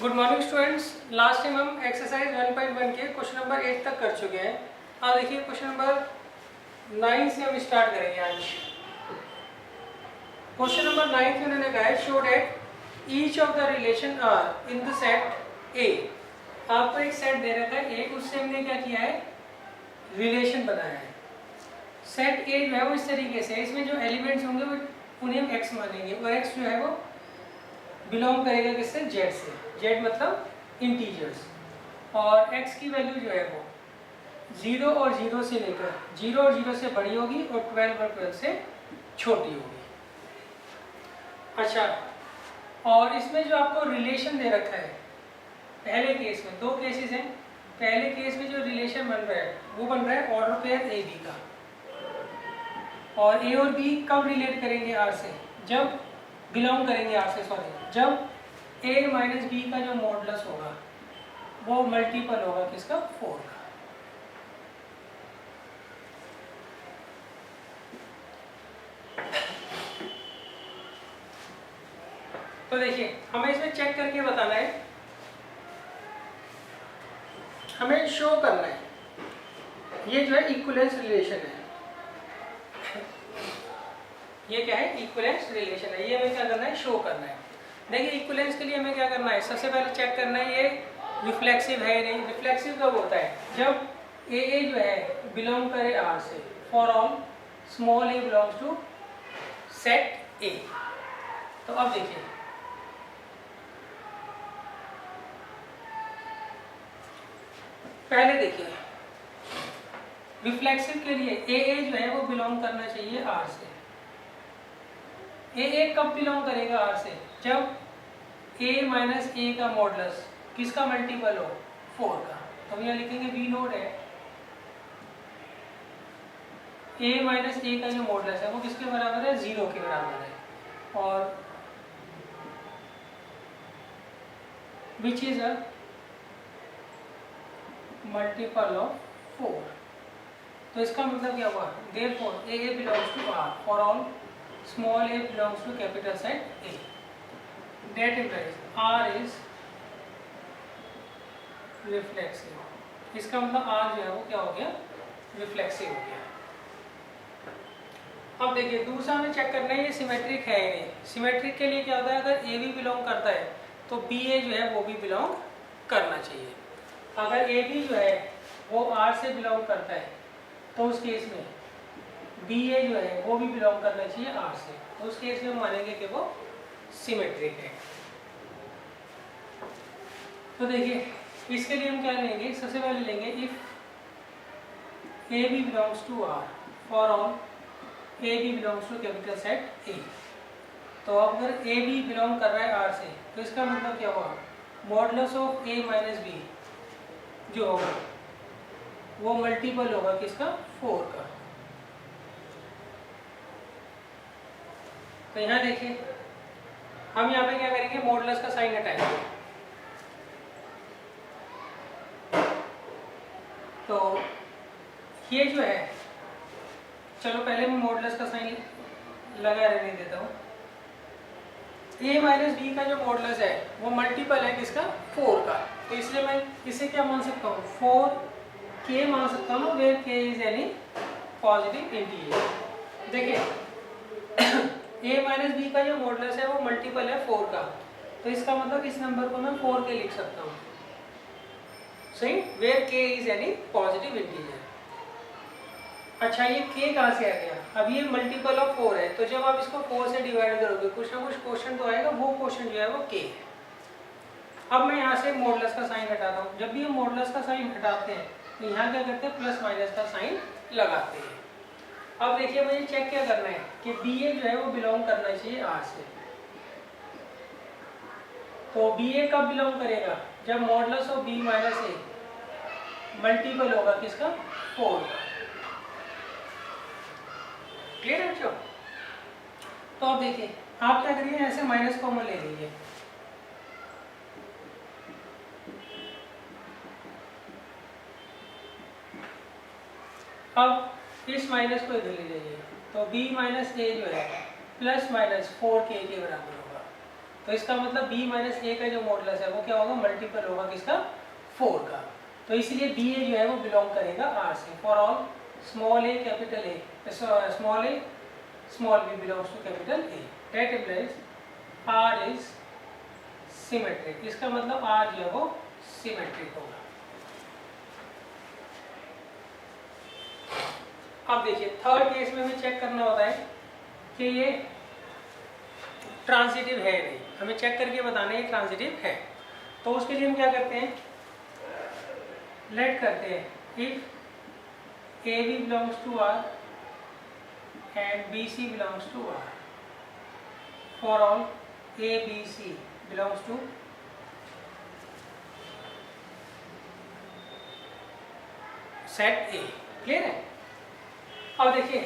Good morning students. Last time हम exercise 1.1 के question number 8 तक कर चुके हैं। अब देखिए क्वेश्चन नंबर 9 से हम स्टार्ट करेंगे आज। क्वेश्चन नंबर 9 में उन्होंने कहा है show that each of the relation are in the set A. आपको एक सेट दे रखा है ए, उससे हमने क्या किया है, रिलेशन बनाया है। सेट ए जो है वो इस तरीके से, इसमें जो एलिमेंट्स होंगे वो उन्हें हम एक्स मानेंगे और एक्स जो है वो बिलोंग करेगा किससे, जेड से। जेड मतलब इंटीजर्स, और x की वैल्यू जो है वो 0 और 0 से लेकर 0 और 0 से बड़ी होगी और 12 और 12 से छोटी होगी। अच्छा, और इसमें जो आपको रिलेशन दे रखा है, पहले केस में दो केसेस हैं। पहले केस में जो रिलेशन बन रहा है वो बन रहा है ऑर्डर पेयर ए बी का, और ए और बी कब रिलेट करेंगे आर से, जब बिलोंग करेंगे आर से, सॉरी, जब ए माइनस बी का जो मॉडुलस होगा वो मल्टीपल होगा किसका, 4 का। तो देखिए हमें इसमें चेक करके बताना है, हमें शो करना है ये जो है इक्विवेलेंस रिलेशन है। ये क्या है, इक्विवेलेंस रिलेशन है। ये हमें क्या करना है, शो करना है। देखिए इक्विवेलेंस के लिए हमें क्या करना है, सबसे पहले चेक करना है ये रिफ्लेक्सिव है या नहीं। रिफ्लेक्सिव कब होता है, जब ए जो है बिलोंग करे आर से, for all small A belongs to set A. तो अब देखिए पहले देखिए रिफ्लेक्सिव के लिए ए जो है वो बिलोंग करना चाहिए आर से। ए कब बिलोंग करेगा आर से, जब ए माइनस ए का मॉडुलस किसका मल्टीपल हो, 4 का। तो यहाँ लिखेंगे वी नोट है ए माइनस ए का जो मॉडुलस है वो किसके बराबर है, 0 के बराबर है, और which is a multiple of 4। तो इसका मतलब क्या हुआ, therefore a belongs to R for all small a belongs to capital set A. That implies R is reflexive. इसका मतलब R जो है वो क्या हो गया, रिफ्लेक्सिव हो गया। अब देखिए दूसरा हमें चेक करना है ये सिमेट्रिक है या नहीं। सिमेट्रिक के लिए क्या होता है, अगर A भी बिलोंग करता है तो BA जो है वो भी बिलोंग करना चाहिए। अगर A भी जो है वो R से बिलोंग करता है तो उस केस में BA जो है वो भी बिलोंग करना चाहिए R से। तो उस केस में हम मानेंगे कि वो सिमेट्रिक है। तो देखिए इसके लिए हम क्या लेंगे, सबसे पहले लेंगे if A B belongs to R for all A B belongs to capital set A। तो अगर A B बिलोंग कर रहा है R से तो इसका मतलब क्या हुआ, modulus of A minus B जो होगा वो मल्टीपल होगा किसका, 4 का। तो यहाँ देखिए हम यहाँ पे क्या करेंगे, मॉडुलस का साइन हटाएंगे। तो ये जो है, चलो पहले मैं मॉडुलस का साइन लगा रहने देता हूँ। ए माइनस बी का जो मॉडुलस है वो मल्टीपल है किसका, 4 का। तो इसलिए मैं इसे क्या मान सकता हूँ, 4k मान सकता हूँ, where k is any positive integer. देखिए a माइनस बी का जो मॉडुलस है वो मल्टीपल है 4 का, तो इसका मतलब इस नंबर को मैं 4k लिख सकता हूँ, सही, where k is any positive integer. अच्छा ये k कहाँ से आ गया, अब ये मल्टीपल ऑफ 4 है, तो जब आप इसको 4 से डिवाइड करोगे कुछ ना कुछ क्वेश्चन तो आएगा, वो क्वेश्चन जो है वो k है। अब मैं यहाँ से मॉडुलस का साइन हटाता हूँ। जब भी हम मॉडुलस का साइन हटाते हैं तो यहाँ क्या करते हैं, प्लस माइनस का साइन लगाते हैं। अब देखिए मुझे चेक क्या करना है कि BA जो है वो बिलोंग करना चाहिए R से। तो BA कब बिलोंग करेगा, जब modulus of B minus A multiple होगा किसका, 4 का। क्लियर है बच्चों। तो अब देखिए आप क्या करिए, ऐसे माइनस कॉमन ले लीजिए। अब इस माइनस को इधर ले जाइए, तो B माइनस A जो है प्लस माइनस 4k के बराबर होगा। तो इसका मतलब b माइनस ए का जो मॉडुलस है वो क्या होगा, मल्टीपल होगा किसका, 4 का। तो इसलिए बी ए जो है वो बिलोंग करेगा आर से। For all small a capital A, small a small b belongs to capital A, that implies R is symmetric. इसका मतलब आर जो है वो सिमेट्रिक होगा। अब देखिए थर्ड केस में हमें चेक करना होता है कि ये ट्रांजिटिव है नहीं, हमें चेक करके बताना है ये ट्रांजिटिव है। तो उसके लिए हम क्या करते हैं, लेट करते हैं if A B belongs to R and B C belongs to R, for all A B C belongs to set A. Clear है। अब देखिए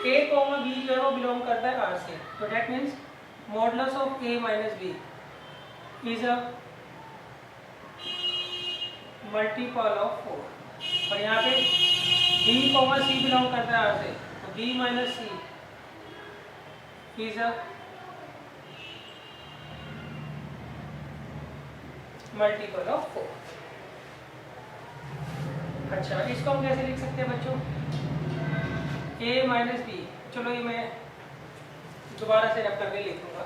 a कॉमा बी जो है वो बिलोंग करता है R से, तो that means modulus of a minus b is a multiple of 4। और यहाँ पे b कॉमा सी बिलोंग करता है R से, तो b minus c is a multiple of 4। अच्छा, इसको हम कैसे लिख सकते हैं बच्चों, a माइनस बी, चलो ये मैं दोबारा से रब करके लिखूंगा।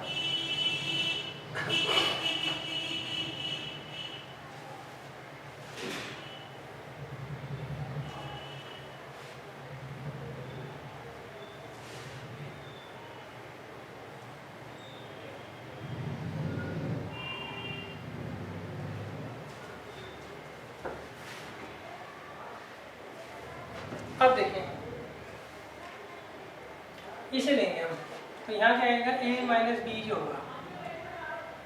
अब देखें इसे लेंगे हम, तो यहाँ क्या आएगा a माइनस बी जो होगा,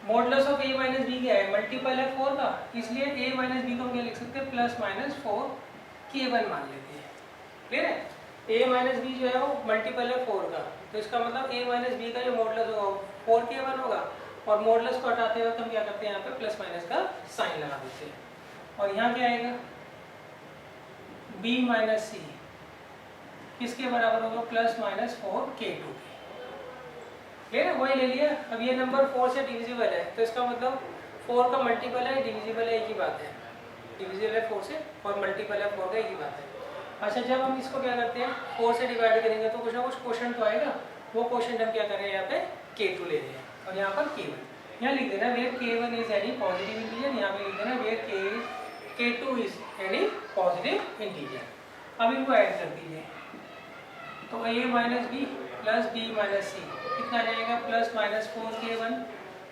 modulus of a minus B क्या है, मल्टीपल है 4 का, इसलिए a माइनस बी को हम क्या लिख सकते हैं, प्लस माइनस 4 k1 मान लेते हैं। क्लियर है। a माइनस बी जो है वो मल्टीपल है 4 का, तो इसका मतलब a माइनस बी का जो मॉडुलस होगा 4k1 होगा, और मॉडुलस को हटाते वक्त हम क्या करते हैं, यहाँ पे प्लस माइनस का साइन लगा देते हैं। और यहाँ क्या आएगा b माइनस सी किसके बराबर होगा, प्लस माइनस 4k2। क्लियर है, वही ले लिया। अब ये नंबर 4 से डिविजिबल है, तो इसका मतलब 4 का मल्टीपल है, डिविजिबल है, एक ही बात है। डिविजिबल है 4 से और मल्टीपल है 4 का, एक ही बात है। अच्छा, जब हम इसको क्या करते हैं 4 से डिवाइड करेंगे तो कुछ ना कुछ क्वेश्चन तो आएगा, वो क्वेश्चन हम क्या करें, यहाँ पे k2 ले रहे हैं और यहाँ पर k1। यहाँ लिख देना where k1 is any positive integer, यहाँ पे लिख देना where k2 is any positive integer. अब इनको ऐड कर दीजिए, तो a minus b plus b minus c कितना जाएगा, plus minus 4k1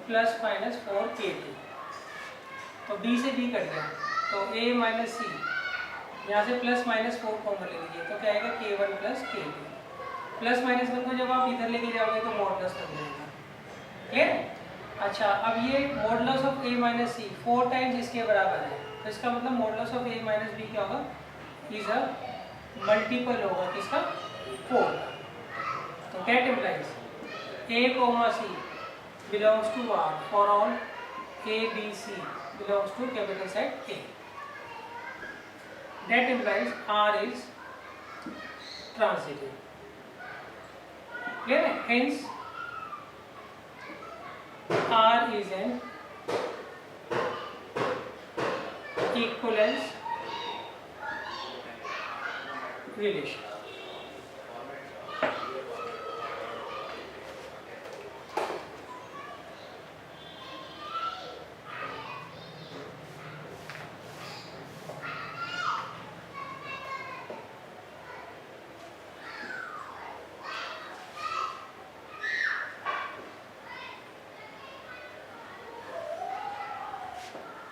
plus minus 4k2। तो b से b कट गया, तो a माइनस सी, यहाँ से प्लस माइनस 4 कॉमन ले लीजिए, तो क्या आएगा k1 plus k2। Plus minus 1 को जब आप इधर लेके जाओगे तो मॉडुलस बन जाएगा। क्लियर। अच्छा, अब ये modulus of a minus C 4 times इसके बराबर है, तो इसका मतलब modulus of a minus B क्या होगा, इज अ मल्टीपल होगा किसका, 4 का। तो that implies a comma c belongs to R for all a b c belongs to capital set A. That implies R is transitive. Clear? Hence R is an equivalence relation.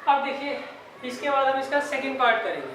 अब देखिए इसके बाद हम इसका सेकंड पार्ट करेंगे।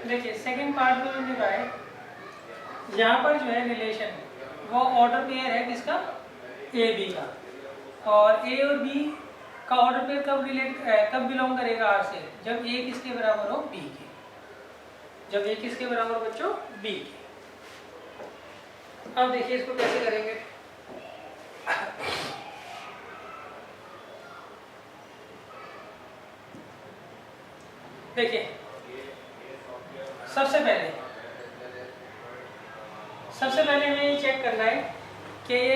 देखिए second part में हमने कहा है, यहाँ पर जो है रिलेशन वो ऑर्डर पेयर है किसका, ए बी का, और ए और बी का ऑर्डर पेयर कब बिलोंग करेगा आर से, जब ए किसके बराबर हो बी के, जब ए किसके बराबर हो बच्चों बी के। अब देखिए इसको कैसे करेंगे। देखिए सबसे पहले हमें ये चेक करना है कि ये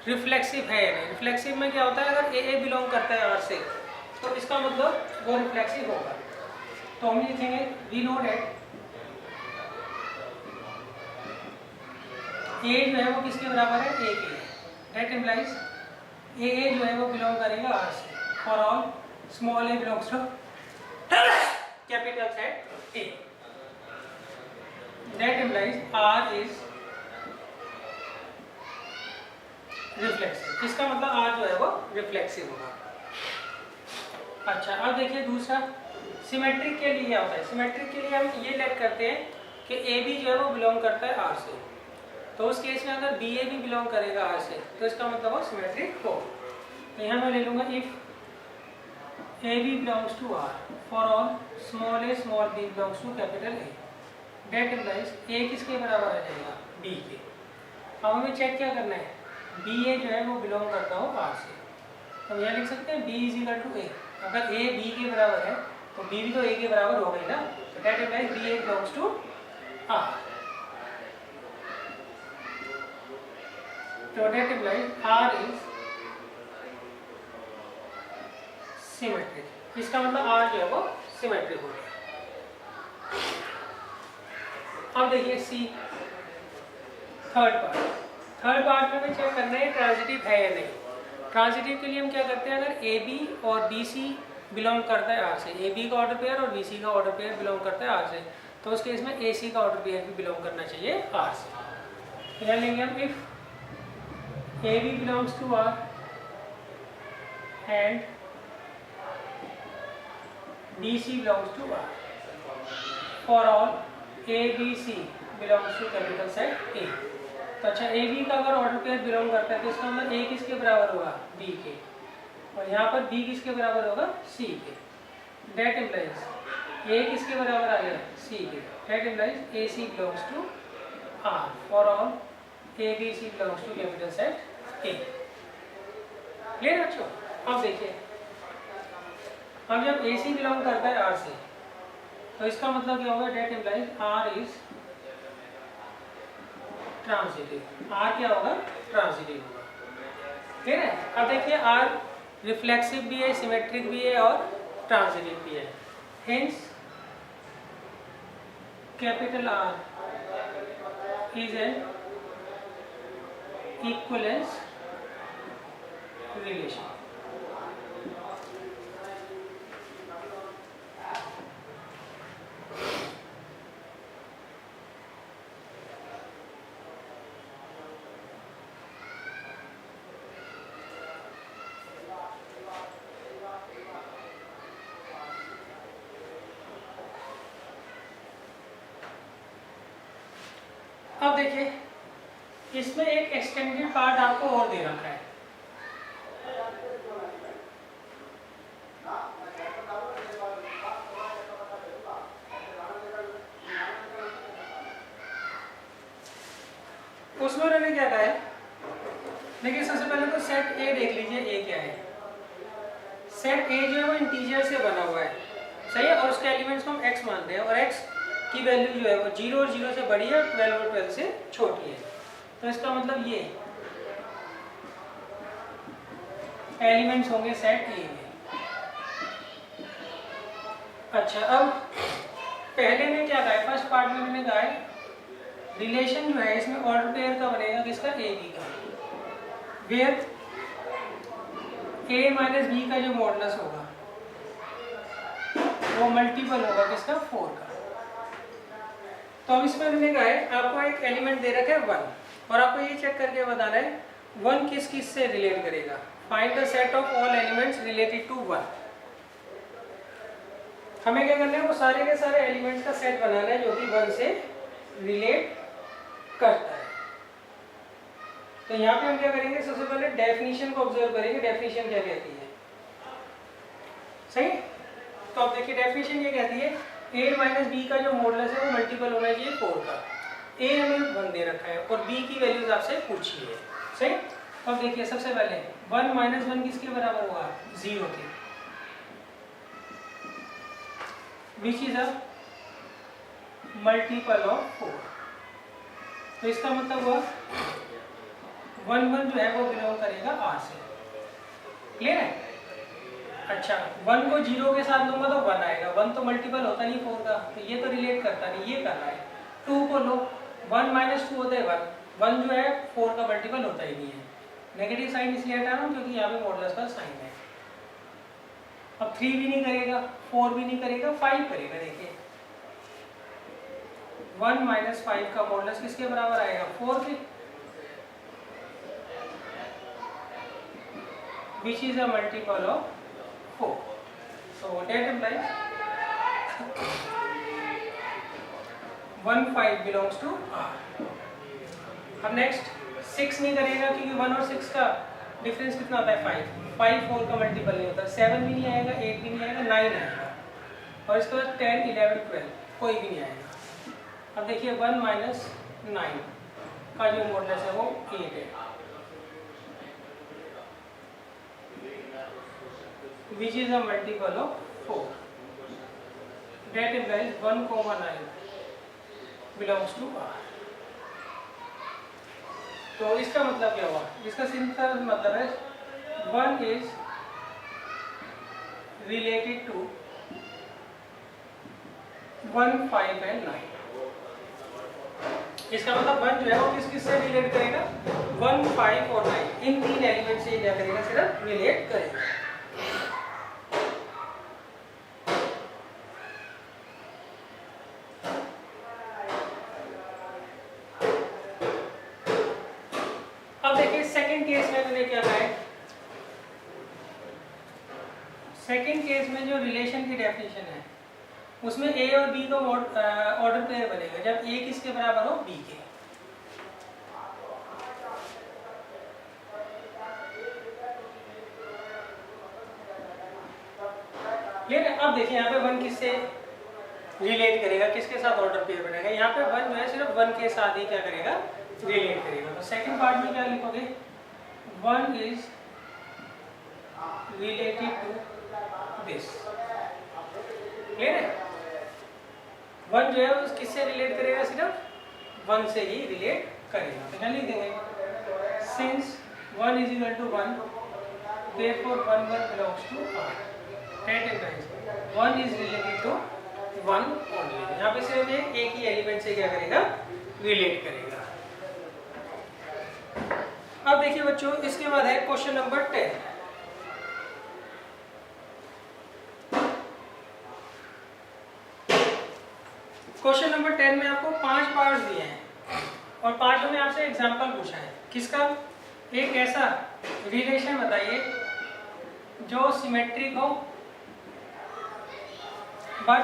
रिफ्लेक्सिव है या नहीं। रिफ्लेक्सिव में क्या होता है, अगर ए बिलोंग करता है आर से तो इसका मतलब वो रिफ्लेक्सिव होगा। तो हम लिखेंगे वी नो डेट ए जो है वो किसके बराबर है ए के, दैट इम्प्लाइज ए जो है वो बिलोंग करेगा आर से for all small A belongs to capital set A, that implies R is reflexive. इसका मतलब आर जो है वो रिफ्लेक्सिव होगा। अच्छा अब देखिए दूसरा, सिमेट्रिक के लिए क्या होता है। सिमेट्रिक के लिए हम ये लेट करते हैं कि ए बी जो है वो बिलोंग करता है आर से, तो उस केस में अगर बी ए भी बिलोंग करेगा आर से तो इसका मतलब वो सिमेट्रिक हो। तो यहाँ मैं ले लूँगा if A B belongs to R for all small a small b belongs to capital A, that implies a किसके बराबर आ जाएगा बी के। अब हमें चेक क्या करना है, बी ए जो है वो बिलोंग करता हो आर से, तो यह लिख सकते हैं बी इज इक्वल टू ए। अगर ए बी के बराबर है तो बी भी तो ए के बराबर हो गई ना, तो that implies b a belongs to R, तो that implies R is symmetric. इसका मतलब आर जो है वो सिमेट्रिक हो गया। अब देखिए सी थर्ड पार्ट में हमें चेक करना है ट्रांजिटिव है या नहीं। ट्रांजिटिव के लिए हम क्या करते हैं, अगर ए बी और बी सी बिलोंग करता है आर से, ए बी का ऑर्डर पेयर और बी सी का ऑर्डर पेयर बिलोंग करता है आर से, तो उस केस में ए सी का ऑर्डर पेयर भी बिलोंग करना चाहिए आर से। यहाँ लेंगे हम if A B belongs to R and B C belongs to R for all A B C belongs to capital set A. तो अच्छा ए बी का अगर ऑर्डर पेयर बिलोंग करता है तो इसका मतलब ए किसके बराबर होगा बी के, और यहाँ पर बी किसके बराबर होगा सी के, दैट इम्प्लाइज ए किसके बराबर आ गया सी के, that implies A C belongs to R for all A B C belongs to capital set A. Clear बच्चों। अब देखिए अब जब ए सी बिलोंग करता है आर से तो इसका मतलब क्या होगा, that implies R is transitive. R क्या होगा ट्रांजिटिव होगा। ठीक है। अब देखिए आर रिफ्लेक्सिव भी है, सिमेट्रिक भी है और ट्रांजिटिव भी है। Hence capital R is an equivalence relation. अब देखिए इसमें एक एक्सटेंडेड पार्ट आपको और दे रखा है। उसमें उन्होंने क्या कहा है, देखिए सबसे पहले तो सेट ए देख लीजिए, ए क्या है। सेट ए जो है वो इंटीजर से बना हुआ है, सही है, और उसके एलिमेंट्स को हम x मानते हैं, और x की वैल्यू जो है वो 0 और 0 से बड़ी है, 12 और 12 से छोटी है। तो इसका मतलब ये एलिमेंट्स होंगे सेट ए में। अच्छा अब पहले में क्या कहा है, फर्स्ट पार्ट में मैंने कहा है रिलेशन जो है इसमें ऑर्डर पेयर का बनेगा किसका ए बी का, वेयर ए माइनस बी का जो मॉडुलस होगा वो मल्टीपल होगा किसका 4 का। तो अब इसमें मैंने कहा है आपको एक एलिमेंट दे रखा है 1, और आपको ये चेक करके बताना है 1 किस किस से रिलेट करेगा। Find the set of all elements related to 1। हमें क्या करना है, वो सारे के सारे एलिमेंट्स का सेट बनाना है जो कि 1 से रिलेट करता है। तो यहाँ पे हम क्या करेंगे, सबसे पहले डेफिनेशन को ऑब्जर्व करेंगे, डेफिनेशन क्या कहती है। सही। तो अब देखिए डेफिनेशन ये कहती है a माइनस बी का जो मॉडुलस है वो मल्टीपल होना चाहिए 4 का। a हमें 1 दे रखा है और b की वैल्यूज आपसे पूछी है। सही। अब देखिए सबसे पहले 1 माइनस 1 किसके बराबर होगा, 0 के, विच इज अ मल्टीपल ऑफ 4। तो इसका मतलब हुआ 1 1 जो है वो बिलोंग करेगा R से। क्लियर है। अच्छा 1 को 0 के साथ लूंगा तो 1 आएगा, 1 तो मल्टीपल होता नहीं 4 का, तो ये तो रिलेट करता नहीं, ये कर रहा है। 2 को लो, 1 माइनस 2 होता है 1, 1 जो है 4 का मल्टीपल होता ही नहीं है। नेगेटिव साइन इसलिए हटा रहा हूँ क्योंकि यहाँ पे मॉडुलस का साइन है। अब 3 भी नहीं करेगा, 4 भी नहीं करेगा, 5 करेगा। देखिए 1 माइनस 5 का मॉडुलस किसके बराबर आएगा, 4 के, विच is a multiple of 4। So that implies 1 5 belongs to R। अब नेक्स्ट 6 नहीं करेगा क्योंकि 1 और 6 का डिफरेंस कितना होता है, 5। 5 4 का मल्टीपल नहीं होता, 7 भी नहीं आएगा, 8 भी नहीं आएगा, 9 आएगा, और इसके बाद 10 11 12 कोई भी नहीं आएगा। अब देखिए 1 माइनस 9 का जो मॉडुलस है वो 8 है, which is a multiple of 4। That implies 1, 9 belongs to R। तो इसका मतलब क्या हुआ, इसका सिंपल मतलब है 1 is related to 1 5 and 9। इसका मतलब 1 जो है वो किस से रिलेट करेगा, 1 5 और 9 इन 3 एलिमेंट से क्या करेगा, सिर्फ रिलेट करेगा। सेकेंड केस में जो रिलेशन की डेफिनेशन है उसमें a और b का ऑर्डर पेयर बनेगा जब a किसके बराबर हो, b के। क्लियर है। अब देखिए यहाँ पे 1 किससे रिलेट करेगा, किसके साथ ऑर्डर पेयर बनेगा, यहाँ पे 1 जो है सिर्फ 1 के साथ ही क्या करेगा, रिलेट करेगा। तो सेकंड पार्ट में क्या लिखोगे, 1 is related to this. Clear है। 1 जो है उस किससे रिलेट करेगा, सिर्फ 1 से ही रिलेट करेगा। तो क्या लिख देंगे, since 1 is equal to 1 therefore 1 1 belongs to R। That implies 1 is related to 1 only। यहाँ पे सिर्फ एक ही एलिमेंट से क्या करेगा, रिलेट करेगा। अब देखिए बच्चों, इसके बाद है क्वेश्चन नंबर 10। क्वेश्चन नंबर 10 में आपको 5 पार्ट्स दिए हैं और पार्टों में आपसे एग्जांपल पूछा है। किसका, एक ऐसा रिलेशन बताइए जो सिमेट्रिक हो but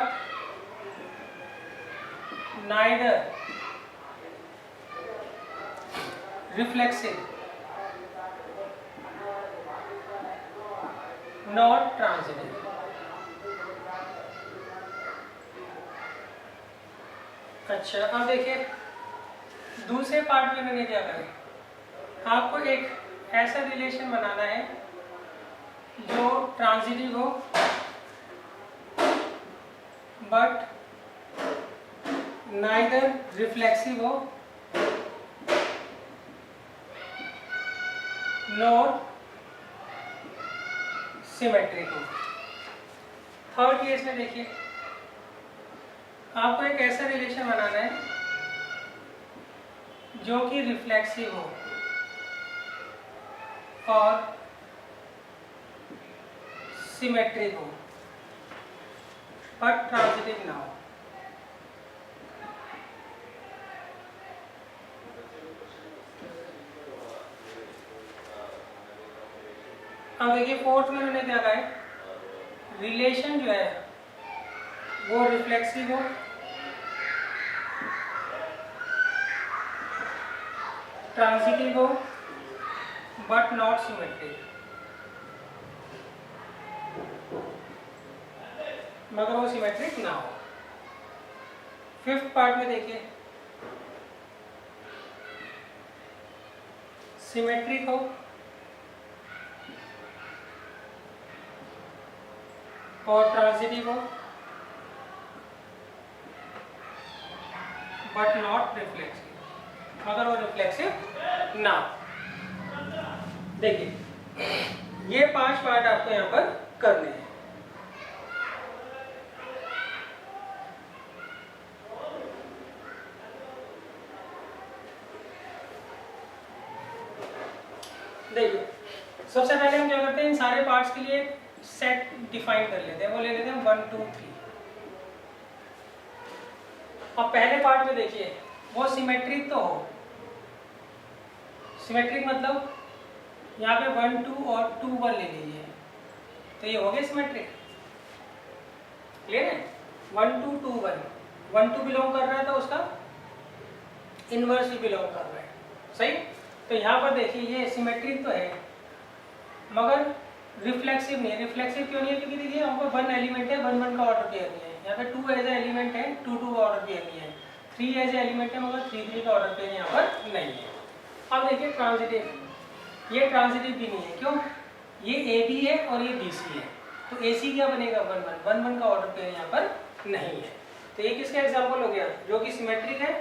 neither reflexive not transitive. अच्छा अब देखिए दूसरे पार्ट में मैंने क्या करा, आपको एक ऐसा रिलेशन बनाना है जो ट्रांजिटिव हो बट नाइदर रिफ्लेक्सिव हो नॉर सिमेट्रिक हो। थर्ड केस में देखिए आपको एक ऐसा रिलेशन बनाना है जो कि रिफ्लेक्सिव हो और सिमेट्रिक हो बट ट्रांजिटिव ना हो। अब देखिए फोर्थ में मैंने क्या कहा है, रिलेशन जो है वो रिफ्लेक्सिव हो ट्रांजिटिव हो बट नॉट सिमेट्रिक, मगर वो सिमेट्रिक ना हो। फिफ्थ पार्ट में देखिए, सिमेट्रिक हो और ट्रांजिटिव हो बट नॉट रिफ्लेक्सिव, मगर वो रिफ्लेक्सिव ना। देखिए ये 5 पार्ट आपको यहाँ पर करने हैं। देखिए सबसे पहले हम क्या करते हैं, इन सारे पार्ट्स के लिए सेट डिफाइन कर लेते हैं, वो ले लेते हैं 1 2 3। अब पहले पार्ट में देखिए वो सिमेट्रिक तो हो, सिमेट्रिक मतलब यहाँ पे 1 2 और 2 1 ले लीजिए, तो ये हो गया सिमेट्रिक। क्लियर है? 1 2 2 1, 1 2 बिलोंग कर रहा है तो उसका इनवर्स भी बिलोंग कर रहा है, सही। तो यहाँ पर देखिए ये सिमेट्रिक तो है मगर रिफ्लेक्सिव नहीं है। रिफ्लेक्सिव क्यों नहीं है? क्योंकि देखिए यहाँ पर 1 एलिमेंट है, 1 1 का ऑर्डर पेयर नहीं है। यहाँ पे 2 एज ए एलिमेंट है, 2 2 का ऑर्डर पेयर नहीं है। 3 एज ए एलिमेंट है मगर 3 3 का ऑर्डर पेयर यहाँ पर नहीं है। अब देखिए ट्रांजिटिव, ये ट्रांजिटिव भी नहीं है। क्यों? ये ए बी है और ये बी सी है, तो ए सी क्या बनेगा? 1 1, 1 1 का ऑर्डर पेयर यहाँ पर नहीं है। तो ये किसका एग्जाम्पल हो गया? जो कि सिमेट्रिक है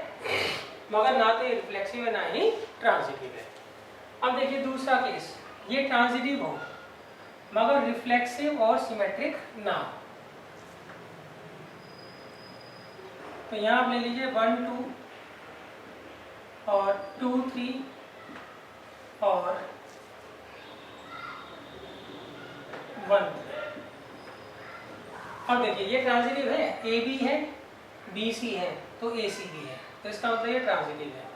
मगर ना तो ये रिफ्लेक्सिव है ना ही ट्रांजिटिव है। अब देखिए दूसरा केस, ये ट्रांजिटिव हो मगर रिफ्लेक्सिव और सिमेट्रिक ना हो। तो यहाँ आप ले लीजिए 1 2 और 2 3 और 1 3। अब देखिए ये ट्रांजिटिव है, ए बी है, बी सी है, तो ए सी भी है, तो इसका मतलब ये ट्रांजिटिव है।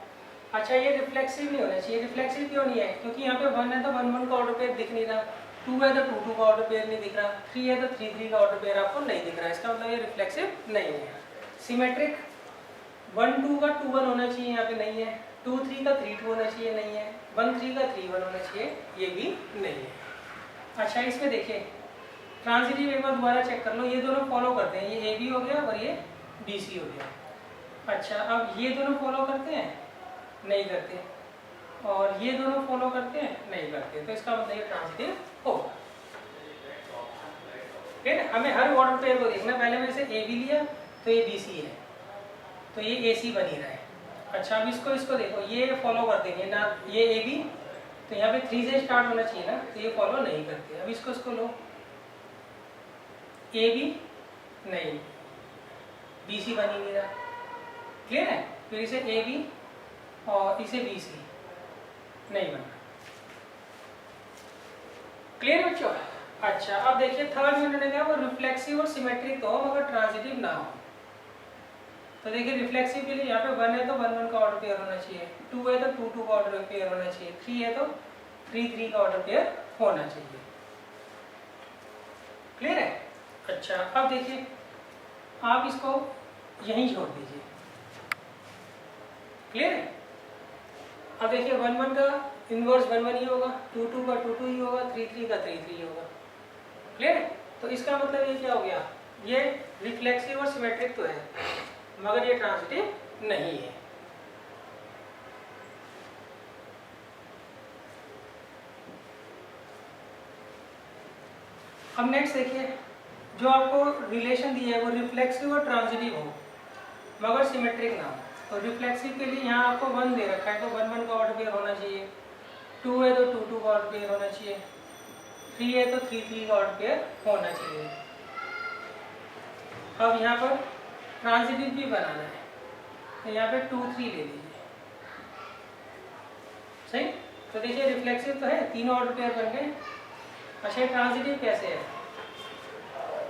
अच्छा ये रिफ्लेक्सिव नहीं होना चाहिए। रिफ्लेक्सिव क्यों नहीं है? क्योंकि यहाँ पे 1 है तो 1 1 का ऑर्डर पेयर दिख नहीं रहा, 2 है तो 2 2 का ऑर्डर पेयर नहीं दिख रहा, 3 है तो 3 3 का ऑर्डर पेयर आपको नहीं दिख रहा। इसका मतलब ये रिफ्लेक्सिव नहीं है। सिमेट्रिक 1 2 का 2 1 होना चाहिए, यहाँ पे नहीं है। 2 3 का 3 2 होना चाहिए, नहीं है। 1 3 का 3 1 होना चाहिए, ये भी नहीं है। अच्छा इसमें देखिए ट्रांजिटिव एक बार दोबारा चेक कर लो, ये दोनों फॉलो करते हैं, ये ए बी हो गया और ये बी सी हो गया। अच्छा अब ये दोनों फॉलो करते हैं? नहीं करते। और ये दोनों फॉलो करते हैं? नहीं करते। तो इसका मतलब ये ट्रांजिटिव होगा। ठीक है, हमें हर ऑर्डर पेयर को देखना। पहले में से ए बी लिया तो ये बी सी है, तो ये ए सी बन ही रहा है। अच्छा अब इसको देखो, ये फॉलो कर देंगे ना, ये ए बी, तो यहाँ पे 3 से स्टार्ट होना चाहिए ना, तो ये फॉलो नहीं करते। अब इसको लो, ए बी नहीं, बी सी बन ही नहीं रहा। क्लियर है? फिर इसे ए बी और इसे बी सी नहीं बनना। क्लियर बच्चों? अच्छा अब देखिए थर्ड में उन्होंने कहा वो रिफ्लेक्सिव और सिमेट्रिक तो हो मगर ट्रांजिटिव ना हो। तो देखिए रिफ्लेक्सिव के लिए यहाँ पे 1 है तो 1 1 का ऑर्डर पेयर होना चाहिए, 2 है तो 2 2 का ऑर्डर पेयर होना चाहिए, 3 है तो 3 3 का ऑर्डर पेयर होना चाहिए। क्लियर है? अच्छा अब देखिए आप इसको यहीं छोड़ दीजिए। क्लियर है? अब देखिए 1 1 का इनवर्स 1 1 ही होगा, 2 2 का 2 2 ही होगा, 3 3 का 3 3 होगा। क्लियर है? तो इसका मतलब ये क्या हो गया? ये रिफ्लेक्सिव और सिमेट्रिक तो है मगर ये ट्रांजिटिव नहीं है। अब नेक्स्ट देखिए, जो आपको रिलेशन दिया है वो रिफ्लेक्सिव और ट्रांजिटिव हो मगर सिमेट्रिक ना हो। तो रिफ्लेक्सिव के लिए यहाँ आपको 1 दे रखा है तो 1 1 का ऑर्डर पेयर होना चाहिए, 2 है तो 2 2 का ऑर्डर पेयर होना चाहिए, 3 है तो 3 3 का ऑर्डर पेयर होना चाहिए। अब यहाँ पर ट्रांजिटिव भी बनाना है तो यहाँ पे 2 3 ले लीजिए। सही? तो देखिए रिफ्लेक्सिव तो है, तीनों ऑर्डर पेयर बन गए। अच्छा ट्रांजिटिव कैसे है?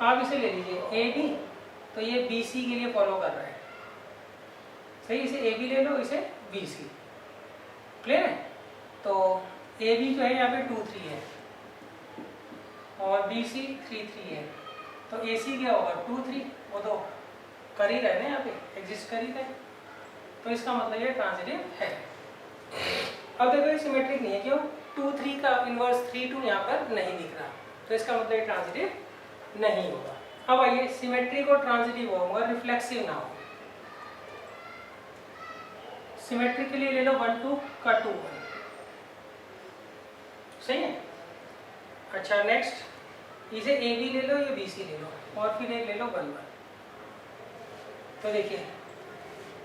आप इसे ले लीजिए ए बी, तो ये बी सी के लिए फॉलो कर रहा है। सही, इसे ए बी ले लो, इसे बी सी। क्लियर है? तो ए बी जो है यहाँ पे 2 3 है और बी सी 3 3 है, तो ए सी क्या होगा? 2 3, वो तो कर ही रहे ना, यहाँ पे एग्जिस्ट कर ही रहे, तो इसका मतलब ये ट्रांजिटिव है। अब देखो ये सिमेट्रिक नहीं है। क्यों? 2 3 का इन्वर्स 3 2 यहाँ पर नहीं दिख रहा, तो इसका मतलब ये ट्रांजिटिव नहीं होगा। अब आइए सिमेट्रिक और ट्रांजिटिव होगा, रिफ्लेक्सिव ना हो। सिमेट्रिक के लिए ले लो 1 2 का 2 1, सही है। अच्छा नेक्स्ट इसे ए बी ले लो, ये बी सी ले लो, और फिर एक ले लो 1 1। तो देखिए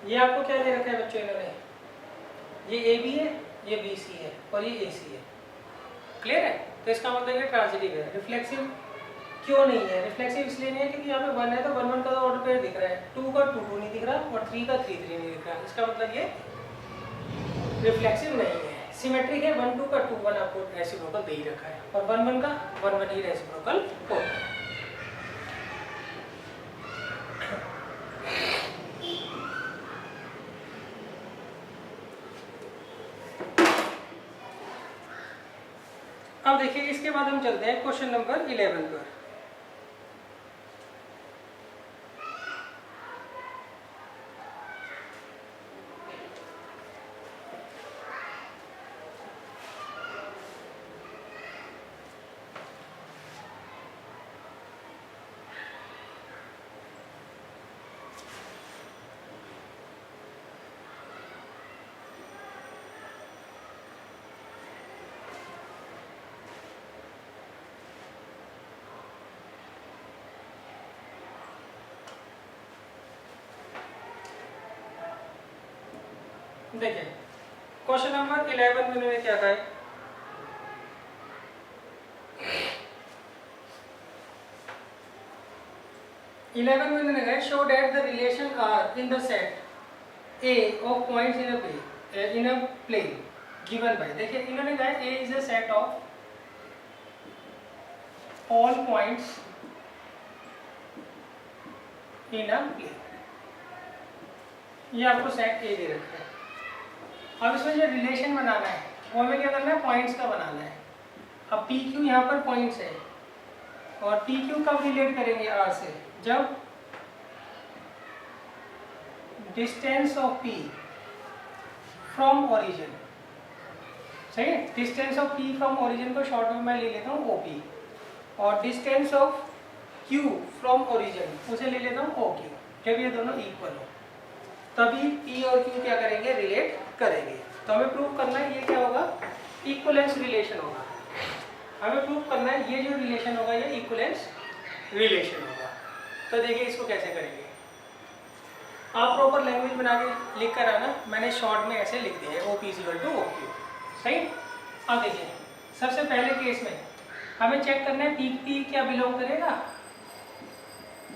ये आपको क्या दे रखा है बच्चों इन्होंने, ये ए बी है, ये बी सी है और ये ए सी है, क्लियर है। तो इसका मतलब ये ट्रांजिटिव है। रिफ्लेक्सिव क्यों नहीं है? रिफ्लेक्सिव इसलिए नहीं है क्योंकि यहाँ पे 1 है तो 1 1 का तो ऑर्डर पेयर दिख रहा है, 2 का 2 2 नहीं दिख रहा और 3 का 3 3 नहीं दिख रहा, इसका मतलब ये रिफ्लेक्सिव नहीं है। सिमेट्रिक है, 1 2 का 2 1 आपको रेसिप्रोकल दे ही रखा है और 1 1 का 1 1 ही रेसिप्रोकल होता है। अब देखिए इसके बाद हम चलते हैं क्वेश्चन नंबर 11 पर। देखिए क्वेश्चन नंबर 11 में उन्होंने क्या कहा है, इलेवन में उन्होंने कहा show that the relation are in the set A of points in a plane given by. देखिए इन्होंने कहा A is a set of all points in a plane, ये आपको सेट ए दे रखा है। अब इसमें जो रिलेशन बनाना है वो हमें क्या करना है, पॉइंट्स का बनाना है। अब पी क्यू यहाँ पर पॉइंट्स है और पी क्यू कब रिलेट करेंगे आर से, जब distance of P from origin, सही है। Distance of P from origin को शॉर्ट में मैं ले लेता हूँ ओपी, और distance of Q from origin उसे ले लेता हूँ ओ क्यू। जब ये दोनों इक्वल हो तभी पी और क्यू क्या करेंगे, रिलेट करेंगे। तो हमें प्रूव करना है ये क्या होगा, इक्वलेंस रिलेशन होगा। हमें प्रूव करना है ये जो रिलेशन होगा ये इक्वलेंस रिलेशन होगा। तो देखिए इसको कैसे करेंगे, आप प्रॉपर लैंग्वेज बना के लिख कर आना, मैंने शॉर्ट में ऐसे लिख दिया है O P equal to O Q, सही। अब देखिए सबसे पहले केस में हमें चेक करना है पी पी क्या बिलोंग करेगा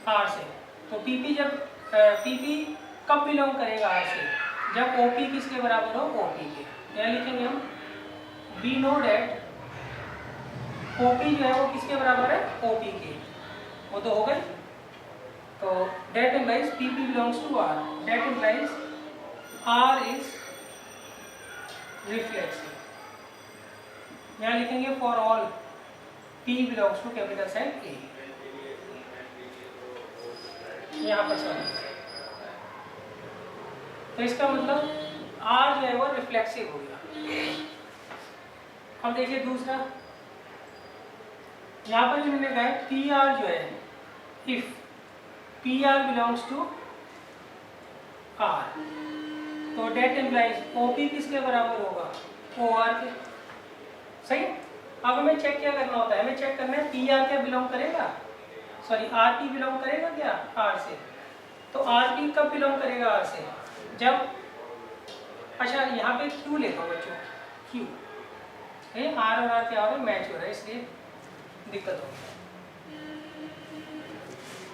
आर से। तो पी पी जब पी पी कब बिलोंग करेगा आर से, जब ओ पी किसके बराबर हो, ओ पी के। यहाँ लिखेंगे हम we know that O P जो है वो किसके बराबर है, ओ पी के, वो तो हो गए। तो that implies p p belongs to R, that implies R is reflexive. यहाँ लिखेंगे for all p belongs to capital sign A, यहाँ पर सॉरी। तो इसका मतलब आर जो है वो रिफ्लेक्सिव हो गया। अब देखिए दूसरा, यहाँ पर जो मैंने कहा है पी आर जो है, if P R belongs to R, तो डेट इम्प्लाइज ओ पी किसके बराबर होगा, ओ आर के, सही। अब हमें चेक क्या करना होता है, हमें चेक करना है पी आर क्या बिलोंग करेगा, सॉरी आर पी बिलोंग करेगा क्या आर से। तो आर पी कब बिलोंग करेगा आर से, जब, अच्छा यहाँ पे क्यू लेता हूँ बच्चों, क्यू ये आर और आर क्या हो रहा है, मैच हो रहा है, इसलिए दिक्कत होगी।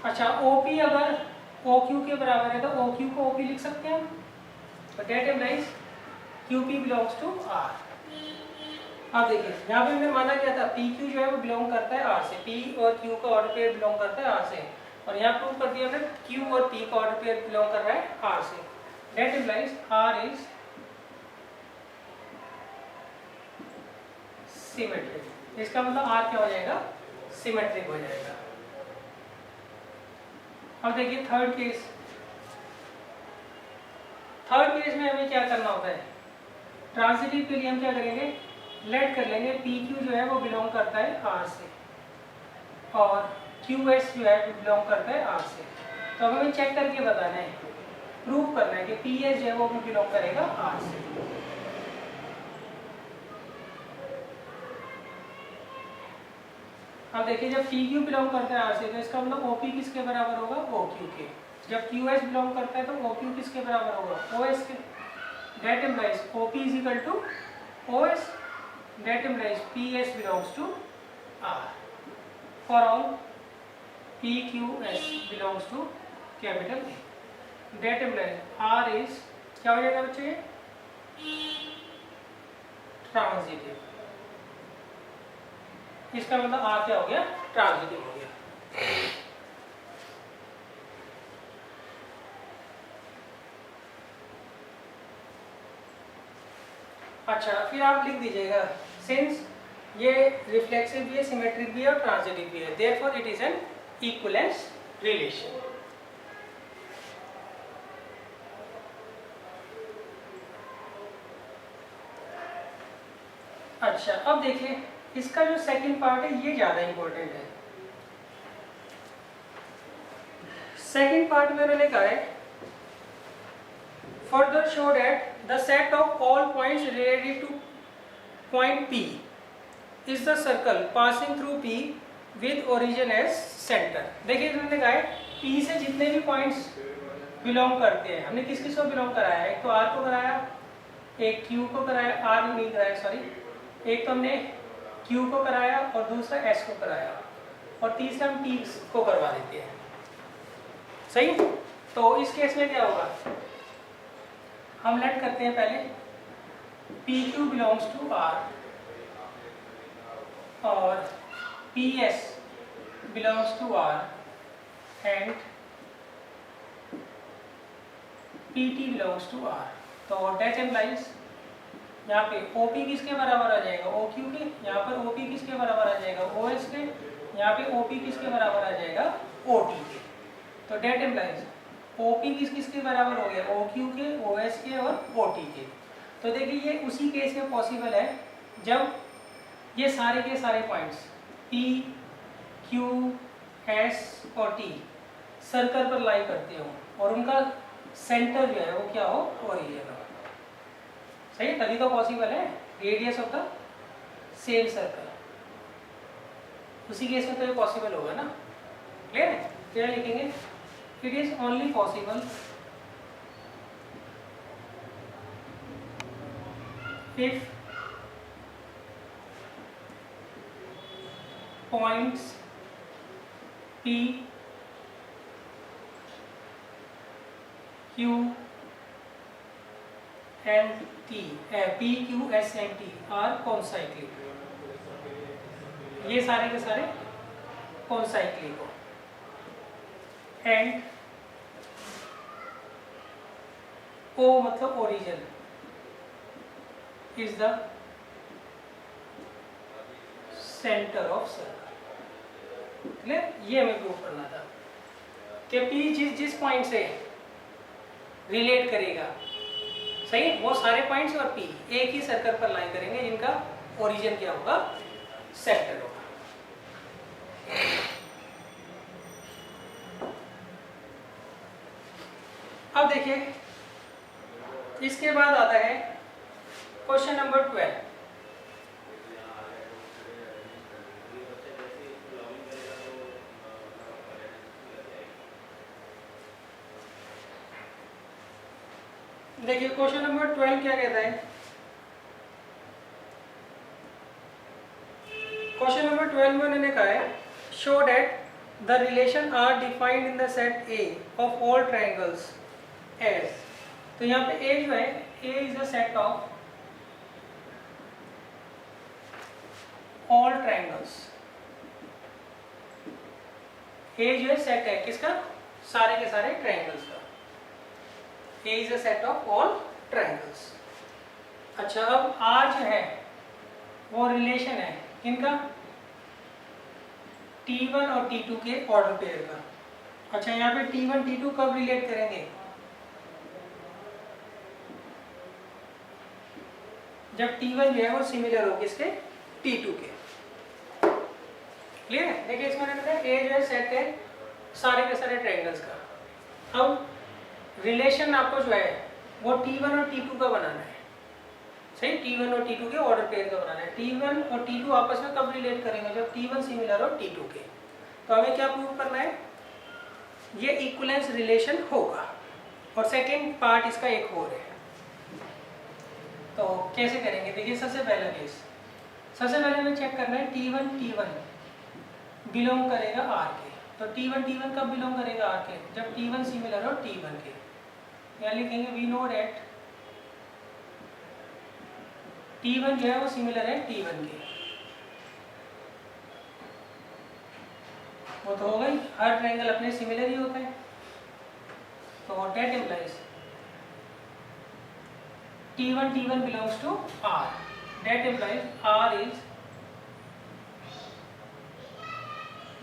अच्छा ओ पी अगर ओ क्यू के बराबर है तो ओ क्यू को ओ पी लिख सकते हैं हम, तो that implies Q P belongs to R. अब देखिए यहाँ पे हमने माना क्या था, पी क्यू जो है वो बिलोंग करता है आर से, पी और क्यू का ऑर्डर पेयर बिलोंग करता है आर से, और यहाँ प्रूव कर दिया हमने क्यू और पी का ऑर्डर पेयर बिलोंग कर रहा है आर से। That implies R is symmetric, इसका मतलब आर क्या हो जाएगा, सिमेट्रिक हो जाएगा। अब देखिए थर्ड केस, थर्ड केस में हमें क्या करना होता है, ट्रांजिटिव के लिए हम क्या करेंगे, लेट कर लेंगे पी क्यू जो है वो बिलोंग करता है आर से और क्यू एस जो है बिलोंग करता है आर से। तो अब हमें चेक करके बताना है, प्रूव करना है कि पी एस जो है वो भी बिलोंग करेगा आर से। अब देखिए जब पी क्यू बिलोंग करता है आर से तो इसका मतलब ओ पी किसके बराबर होगा, ओ क्यू के। जब क्यू एस बिलोंग करता है तो ओ क्यू किसके बराबर होगा, ओ एस के। That implies O P is equal to O S. That implies P S belongs to R for all P Q S belongs to capital A. That implies R is क्या हो जाएगा बच्चे, transitive. इसका मतलब are क्या हो गया, transitive हो गया। अच्छा फिर आप लिख दीजिएगा सिंस ये रिफ्लेक्सिव भी है, सिमेट्रिक भी है और ट्रांजिटिव भी है, therefore it is an equivalence relation. अच्छा अब देखिए इसका जो सेकंड पार्ट है ये ज्यादा इंपॉर्टेंट है। सेकंड पार्ट में उन्होंने कहा है further show that the set of all points related to point P is the circle passing through P with origin as centre. देखिए उन्होंने कहा है P से जितने भी पॉइंट्स बिलोंग करते हैं, हमने किस किस को बिलोंग कराया है, एक तो R को कराया, एक Q को कराया, R नहीं कराया सॉरी, एक तो हमने Q को कराया और दूसरा S को कराया और तीसरा हम T को करवा देते हैं। सही। तो इस केस में क्या होगा, हम लेट करते हैं पहले PQ बिलोंग्स टू R और PS belongs to R and PT belongs to R। तो दैट इम्प्लाइज यहाँ पे OP किसके बराबर आ जाएगा, OQ के। यहाँ पर OP किसके बराबर आ जाएगा, OS के। यहाँ पे OP किसके बराबर आ जाएगा, OT के। तो दैट इम्प्लाइज OP किसके बराबर हो गया, OQ के, OS के और OT के। तो देखिए ये उसी केस में पॉसिबल है जब ये सारे के सारे पॉइंट्स P, Q, S और T सर्कल पर लाई करते हो और उनका सेंटर जो है वो क्या हो, ओरिजिन हो। सही, तभी तो पॉसिबल है radius of the same circle. उसी केस में तो ये पॉसिबल होगा ना। क्लियर है, क्या लिखेंगे, it is only possible if points P, Q and T, P, Q, S and T are concyclic। ये सारे के सारे concyclic हो and O मतलब origin is the center of circle। Clear, ये हमें प्रूव करना था कि P जिस पॉइंट से रिलेट करेगा, सही, वो सारे पॉइंट्स और P एक ही सर्कल पर लाइन करेंगे जिनका ओरिजिन क्या होगा, सेंटर होगा। अब देखिए इसके बाद आता है क्वेश्चन नंबर 12। देखिए क्वेश्चन नंबर 12 क्या कहता है, क्वेश्चन नंबर 12 में उन्होंने कहा है show that the relation R defined in the set A of all triangles as. तो यहाँ पे ए जो है, A is the set of all triangles. A जो है सेट है किसका, सारे के सारे ट्रायंगल्स का। A is a set of all triangles। अच्छा अब R जो है वो रिलेशन है किनका, T1 और T2 के ऑर्डर पेयर का। अच्छा यहाँ पे T1 T2 कब रिलेट करेंगे, जब T1 जो है वो सिमिलर हो किसके, T2 के। क्लियर है? देखिए इसमें मैंने बताया ए जो है सेट है सारे के सारे ट्रायंगल्स का। अब रिलेशन आपको जो है वो T1 और T2 का बनाना है, सही, T1 और T2 के ऑर्डर पेयर का बनाना है। T1 और T2 आपस में कब रिलेट करेंगे, जब T1 सिमिलर हो T2 के। तो हमें क्या प्रूव करना है, ये इक्विवेलेंस रिलेशन होगा। और सेकेंड पार्ट इसका एक और है, तो कैसे करेंगे, देखिए सबसे पहला केस, सबसे पहले हमें चेक करना है T1 बिलोंग करेगा R के। तो T1 कब बिलोंग करेगा R के, जब T1 सिमिलर हो T1 के। यहाँ लिखेंगे वी नो डेट T1 जो है वो सिमिलर है T1 के। वो तो हो गई, हर ट्रायंगल अपने सिमिलर ही होता है। तो that implies T1 belongs to R, that implies R is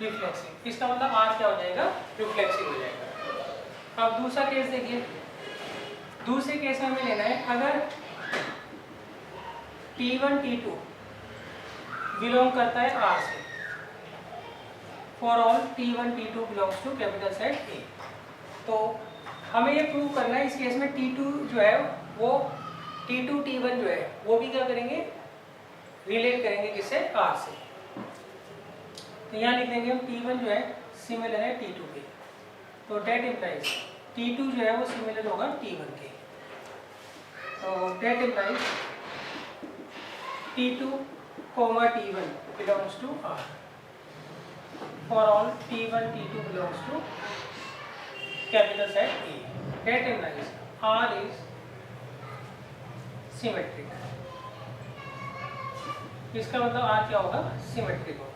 reflexive. इसका मतलब R क्या हो जाएगा, रिफ्लेक्सिव हो जाएगा। अब दूसरा केस देखिए, दूसरे केस में हमें लेना है अगर T2 बिलोंग करता है R से, for all T2 belongs to capital set A। तो हमें ये प्रूव करना है इस केस में T2 जो है वो T1 जो है वो भी क्या करेंगे, रिलेट करेंगे किससे, R से। तो यहाँ लिख देंगे हम T1 जो है सिमिलर है T2 के। तो डेट इम्प्लाइज T2 जो है वो सिमिलर होगा T1 के। तो that implies T2, T1 belongs to R, for all T2 belongs to capital set A। That implies R is symmetric. इसका मतलब R क्या होगा, सिमेट्रिक होगा।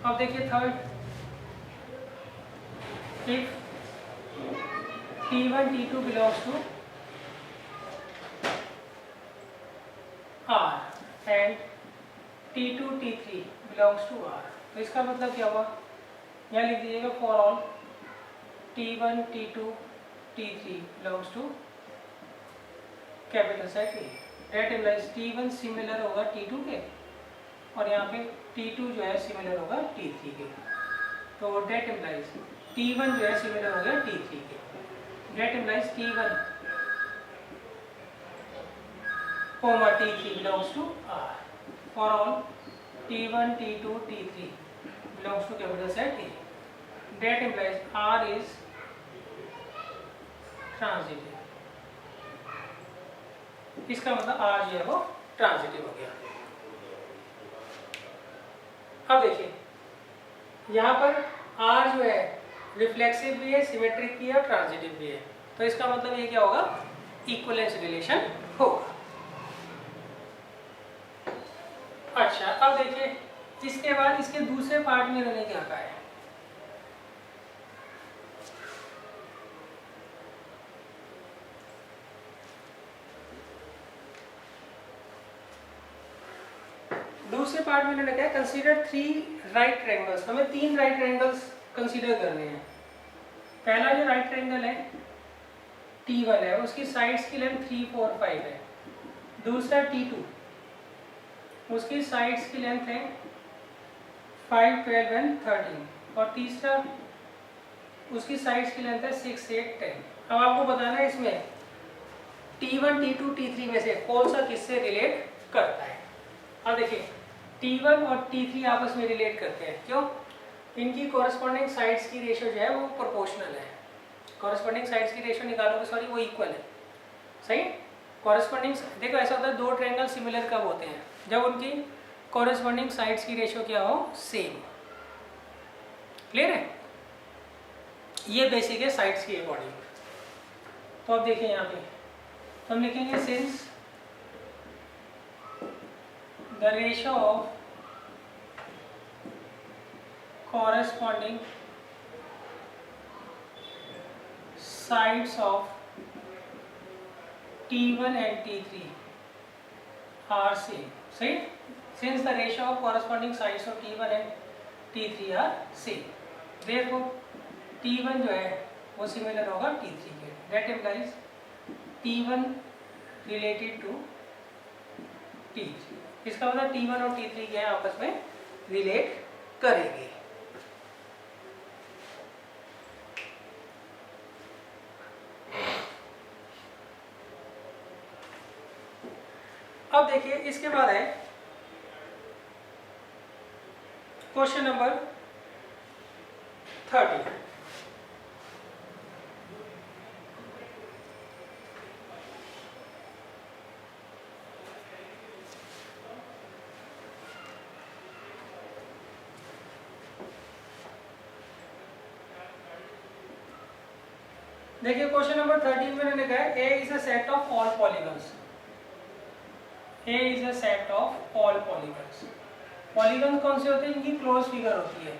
अब देखिए third, if T2 belongs to R and T3 belongs to R। तो इसका मतलब क्या हुआ, यहाँ लिख दीजिएगा for all T1 T2 T3 belongs to capital set A। That implies T1 similar होगा T2 के, और यहाँ पे T2 जो है सिमिलर होगा T3 के। तो डेट इम्प्लाइज T1 जो है सिमिलर हो गया T3 के। That implies T1, T3 belongs to R, for all T1 T2 T3 belongs to capital set A। That implies R is transitive. इसका मतलब R जो है वो ट्रांजिटिव हो गया। अब देखिए यहाँ पर R जो है रिफ्लेक्सिव भी है, सिमेट्रिक भी है और ट्रांजिटिव भी है। तो इसका मतलब ये क्या होगा, इक्विवेलेंस रिलेशन होगा। अच्छा अब देखिए इसके बाद इसके दूसरे पार्ट में इन्होंने क्या कहा है, दूसरे पार्ट में इन्होंने क्या है, कंसीडर 3 राइट ट्रायंगल्स। हमें 3 राइट ट्रायंगल्स कंसीडर करने हैं। पहला जो राइट ट्रायंगल है T1 है, उसकी साइड्स की लेंथ 3, 4, 5 है। दूसरा T2, उसकी साइड्स की लेंथ है 5, 12 एंड 13। और तीसरा उसकी साइड्स की लेंथ है 6, 8, 10। अब आपको बताना है इसमें T1 T2 T3 में से कौन सा किससे रिलेट करता है। अब देखिए T1 और T3 आपस में रिलेट करते हैं, क्यों, इनकी कॉरेस्पॉन्डिंग साइड्स की रेशियो जो है वो प्रोपोर्शनल है। कॉरेस्पॉन्डिंग साइड्स की रेशियो निकालोगे, सॉरी वो इक्वल है, सही। कॉरेस्पॉन्डिंग, देखो ऐसा होता है दो ट्रायंगल सिमिलर कब होते हैं, जब उनकी कॉरेस्पॉन्डिंग साइड्स की रेशियो क्या हो, सेम। क्लियर है, ये बेसिक है साइड्स की अकॉर्डिंग। तो अब देखिए यहाँ पे तो हम लिखेंगे since the ratio of corresponding sides of T1 and T3 are same, सही। Since the ratio of corresponding sides of T1 and T3 are same, therefore T1 जो है वो सिमिलर होगा T3 के। That implies T1 related to T3। इसका मतलब T1 और T3 क्या है, आपस में रिलेट करेंगे। अब देखिए इसके बाद है क्वेश्चन नंबर 30। देखिए क्वेश्चन नंबर 13 में मैंने लिखा है A is a set of all polygons. A is a set of all polygons. Polygon कौन से होते हैं, इनकी क्लोज फिगर होती है,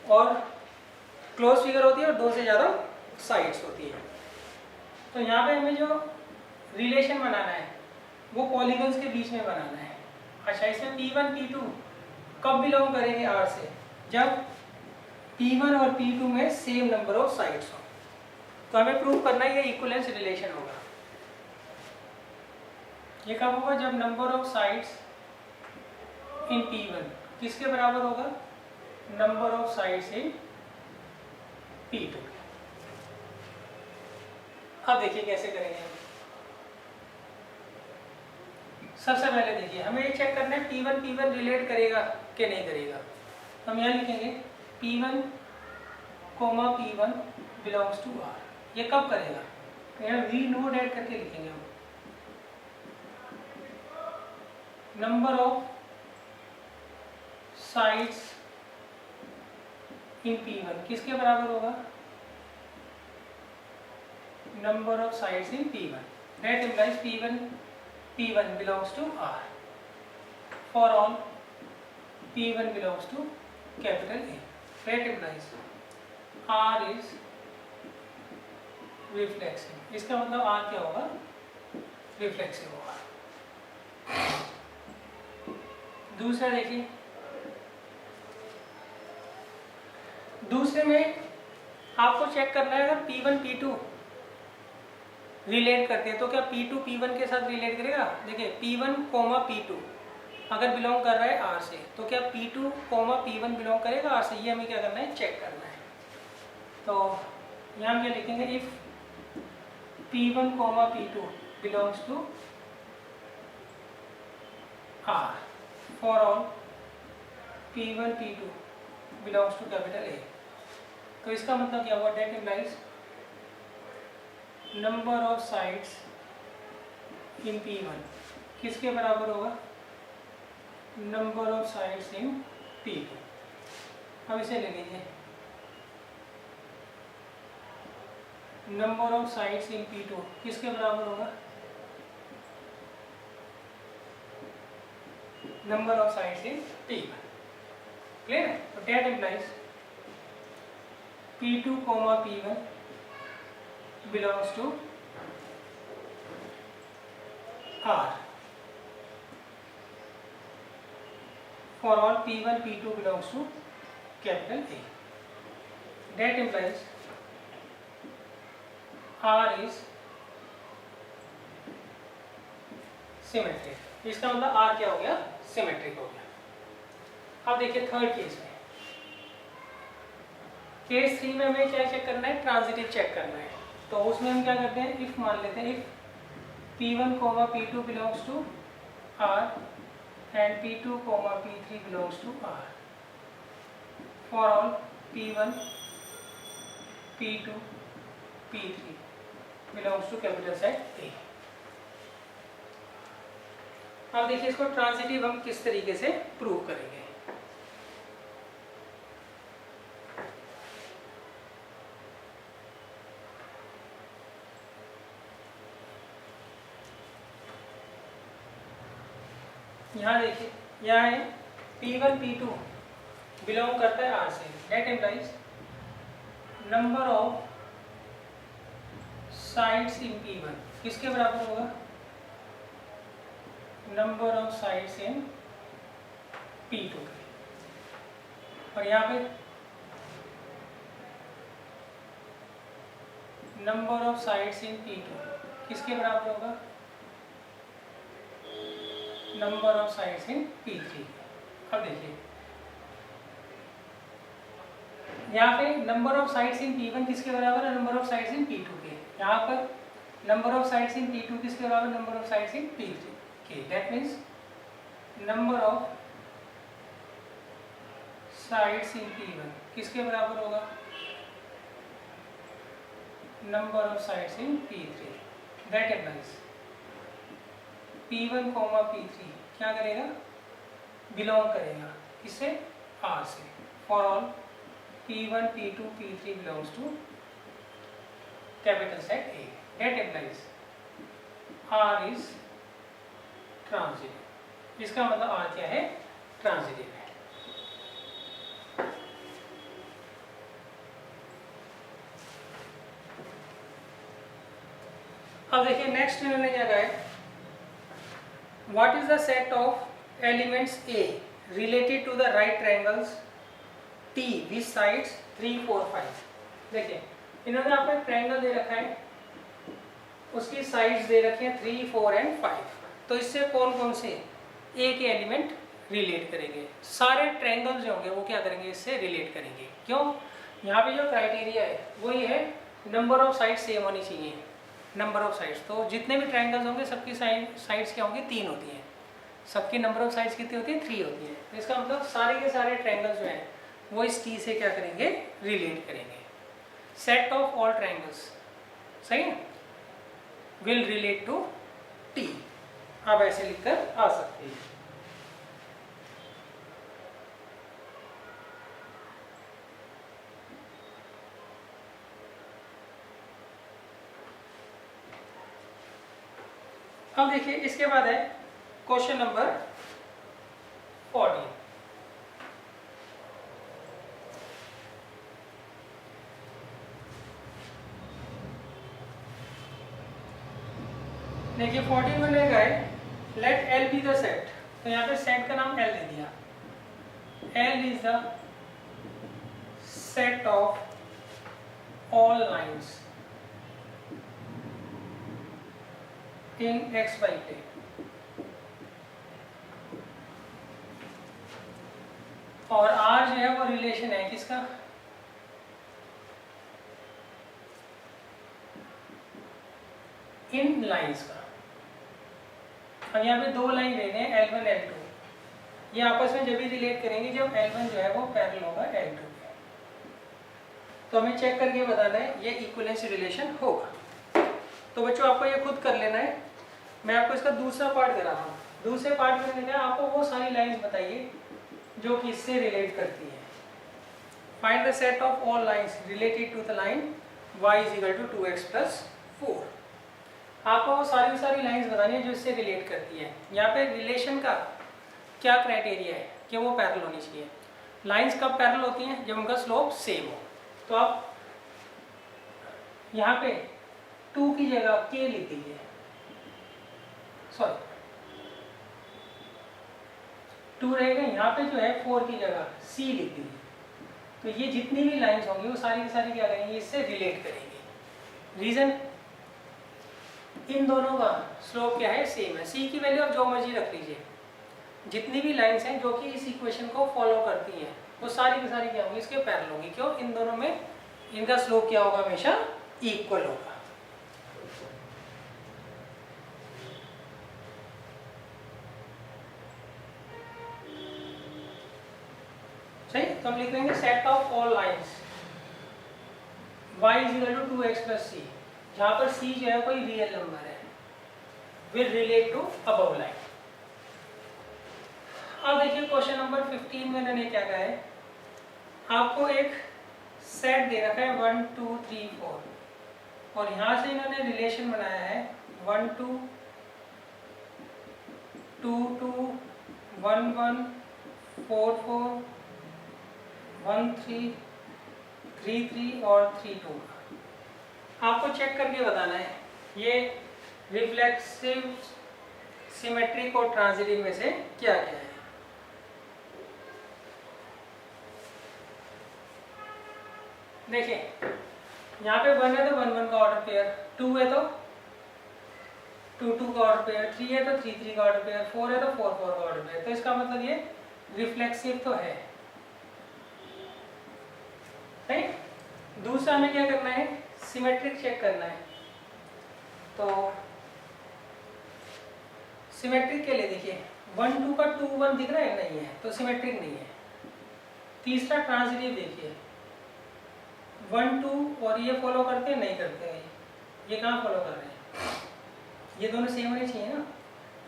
और क्लोज फिगर होती है और दो से ज़्यादा साइड्स होती है। तो यहाँ पे हमें जो रिलेशन बनाना है वो पॉलीगन्स के बीच में बनाना है। अच्छा, इसमें P1 P2 कब बिलोंग करेंगे R से, जब P1 और P2 में सेम नंबर ऑफ साइड्स हो। तो हमें प्रूव करना है ये इक्विवेलेंस रिलेशन होगा। ये कब होगा, जब number of sides in P1 किसके बराबर होगा, number of sides in P2। अब देखिए कैसे करेंगे हम। सबसे पहले देखिए हमें ये चेक करना है P1 रिलेट करेगा कि नहीं करेगा। हम यहाँ लिखेंगे P1 बिलोंग्स टू R। ये कब करेगा, तो यहाँ वी नोट ऐड करके लिखेंगे हम। Number of sides in P1 किसके बराबर होगा, number of sides in P1। That implies P1 belongs to R for all P1 belongs to capital A. That implies R is reflexive। इसका मतलब R क्या होगा, रिफ्लेक्सिव होगा। दूसरा देखिए, दूसरे में आपको चेक करना है अगर P1 P2 रिलेट करते हैं तो क्या P2 P1 के साथ रिलेट करेगा। देखिए P1, P2 अगर बिलोंग कर रहा है R से तो क्या P2, P1 बिलोंग करेगा R से, ये हमें क्या करना है, चेक करना है। तो यहाँ हम क्या लिखेंगे, if P1, P2 belongs to R for all P1 P2 belongs to capital A। तो इसका मतलब क्या हुआ, that implies number of sides in P1 किसके बराबर होगा, number of sides in P2। अब इसे ले लीजिए, number of sides in P2 किसके बराबर होगा, number of sides in P1। Clear है। तो that implies P2, P1 belongs to R for all P1 P2 belongs to capital A। That implies R is symmetric। इसका मतलब R क्या हो गया, सिमेट्रिक हो गया। अब देखिए थर्ड केस में, केस 3 में हमें क्या चेक करना है, ट्रांजिटिव चेक करना है। तो उसमें हम क्या करते हैं, इफ मान लेते हैं, if P1, P2 belongs to R and P2, P3 belongs to R for all P1 P2 P3 belongs to capital set A। अब देखिए इसको ट्रांजिटिव हम किस तरीके से प्रूव करेंगे। यहाँ देखिए, यहाँ है P1 P2 बिलोंग करता है R से, that implies number of sides in P1 किसके बराबर होगा, number of sides in P2 के। और यहाँ पे number of sides in P2 किसके बराबर होगा, number of sides in P3। अब देखिए यहाँ पे number of sides in P1 किसके बराबर है, number of sides in P2 के। यहाँ पर number of sides in P2 किसके बराबर, number of sides in P3 के। That means number of sides in P1 किसके बराबर होगा, number of sides in P3। That implies P1, P3 क्या करेगा, बिलोंग करेगा किससे, R से। For all P1, P2, P3 belongs to capital set A। That implies R is transitive. इसका मतलब R क्या है, ट्रांजिटिव है। अब देखिए नेक्स्ट इन्होंने क्या कहा है, what is the set of elements A related to the right triangles T with sides 3, 4, 5। देखिए इन्होंने आपको एक ट्रायंगल दे रखा है, उसकी साइड्स दे रखी हैं 3, 4 एंड 5। तो इससे कौन कौन से A के एलिमेंट रिलेट करेंगे, सारे ट्रायंगल्स जो होंगे वो क्या करेंगे, इससे रिलेट करेंगे। क्यों, यहाँ पे जो क्राइटेरिया है वो ये है नंबर ऑफ साइड्स सेम होनी चाहिए। नंबर ऑफ साइड्स, तो जितने भी ट्रायंगल्स होंगे सबकी साइड्स क्या होंगी, 3 होती हैं। सबकी नंबर ऑफ साइड्स कितनी होती है, 3 होती है। तो इसका मतलब सारे के सारे ट्रायंगल्स जो हैं वो इस T से क्या करेंगे, रिलेट करेंगे। सेट ऑफ ऑल ट्रायंगल्स, सही है, विल रिलेट टू T। आप ऐसे लिखकर आ सकते हैं। अब देखिए इसके बाद है क्वेश्चन नंबर 14। देखिए 14 में लिखा है let L be the set. तो यहाँ पे सेट का नाम L दे दिया। L is the set of all lines in XY plane। और R जो है वो रिलेशन है किसका, इन लाइंस का। अब यहाँ पे दो लाइन लेने हैं L1, L2। ये आपस में जब भी रिलेट करेंगे जब L1 जो है वो पैरेलल होगा L2 के। तो हमें चेक करके बताना है ये इक्विवेलेंस रिलेशन होगा। तो बच्चों आपको ये खुद कर लेना है। मैं आपको इसका दूसरा पार्ट दे रहा हूँ। दूसरे पार्ट में क्या, आपको वो सारी लाइंस बताइए जो कि इससे रिलेट करती है। Find the set of all lines related to the line y is equal to 2x plus 4। आपको वो सारी लाइंस बतानी है जो इससे रिलेट करती है। यहाँ पे रिलेशन का क्या क्राइटेरिया है कि वो पैरेलल होनी चाहिए। लाइंस कब पैरेलल होती हैं, जब उनका स्लोप सेम हो। तो आप यहाँ पे 2 की जगह k लिख दीजिए, सॉरी 2 रहेगा। यहाँ पे जो है 4 की जगह c लिख दीजिए। तो ये जितनी भी लाइंस होंगी वो सारी की सारी क्या करेंगी, इससे रिलेट करेंगी। रीजन, इन दोनों का स्लोप क्या है, सेम है। c की वैल्यू आप जो मर्जी रख लीजिए। जितनी भी लाइंस हैं जो कि इस इक्वेशन को फॉलो करती हैं वो सारी की सारी क्या होंगी, इसके पैरेलल होंगी। क्यों, इन दोनों में इनका स्लोप क्या होगा, हमेशा इक्वल होगा। सही, तो हम लिख देंगे set of all lines y is equal to 2x plus c, जहाँ पर c जो है कोई रियल नंबर है, will relate to above line. अब देखिए क्वेश्चन नंबर 15 में इन्होंने क्या कहा है, आपको एक सेट दे रखा है 1, 2, 3, 4 और यहाँ से इन्होंने रिलेशन बनाया है 1, 2, 2, 2, 1, 1, 4, 4, 1, 3, 3, 3 और 3, 2। आपको चेक करके बताना है ये रिफ्लेक्सिव, सिमेट्रिक और ट्रांजिटिव में से क्या क्या है। देखिए यहाँ पे 1 है तो 1, 1 का ऑर्डर पेयर, 2 है तो 2 2 का ऑर्डर पेयर, 3 है तो 3 3 का ऑर्डर पेयर, 4 है तो 4 4 का ऑर्डर पेयर। तो इसका मतलब ये रिफ्लेक्सिव तो है। राइट। दूसरा हमें क्या करना है, सिमेट्रिक चेक करना है। तो सिमेट्रिक के लिए देखिए 1 2 का 2 1 दिख रहा है, नहीं है, तो सिमेट्रिक नहीं है। तीसरा ट्रांजिटिव देखिए 1 2 और ये फॉलो करते हैं, नहीं करते हैं, ये कहाँ फॉलो कर रहे हैं, ये दोनों सेम होने चाहिए ना,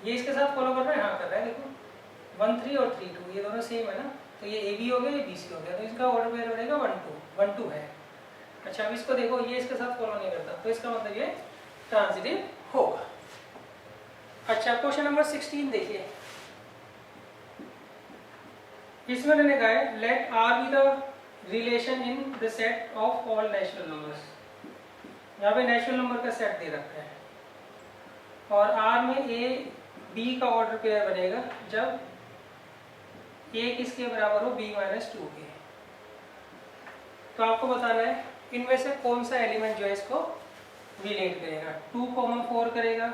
ये इसके साथ फॉलो कर रहा है, हाँ कर रहा है, देखो 1 3 और 3 2 ये दोनों सेम है ना, तो ये ए बी हो गया, ये बी सी हो गया, तो इसका ऑर्डर पेयर बनेगा 1 2 है। अच्छा अब इसको देखो, ये इसके साथ फॉलो नहीं करता, तो इसका मतलब ये ट्रांजिटिव होगा। अच्छा क्वेश्चन नंबर 16 देखिए, इसमें मैंने कहा है let R be the relation in the set of all natural numbers. यहाँ पे नेचुरल नंबर का सेट दे रखा है और आर में ए बी का ऑर्डर पेयर बनेगा जब ए किसके बराबर हो, बी माइनस 2 के। तो आपको बताना है इनमें से कौन सा एलिमेंट जो है इसको रिलेट करेगा, 2 4 करेगा,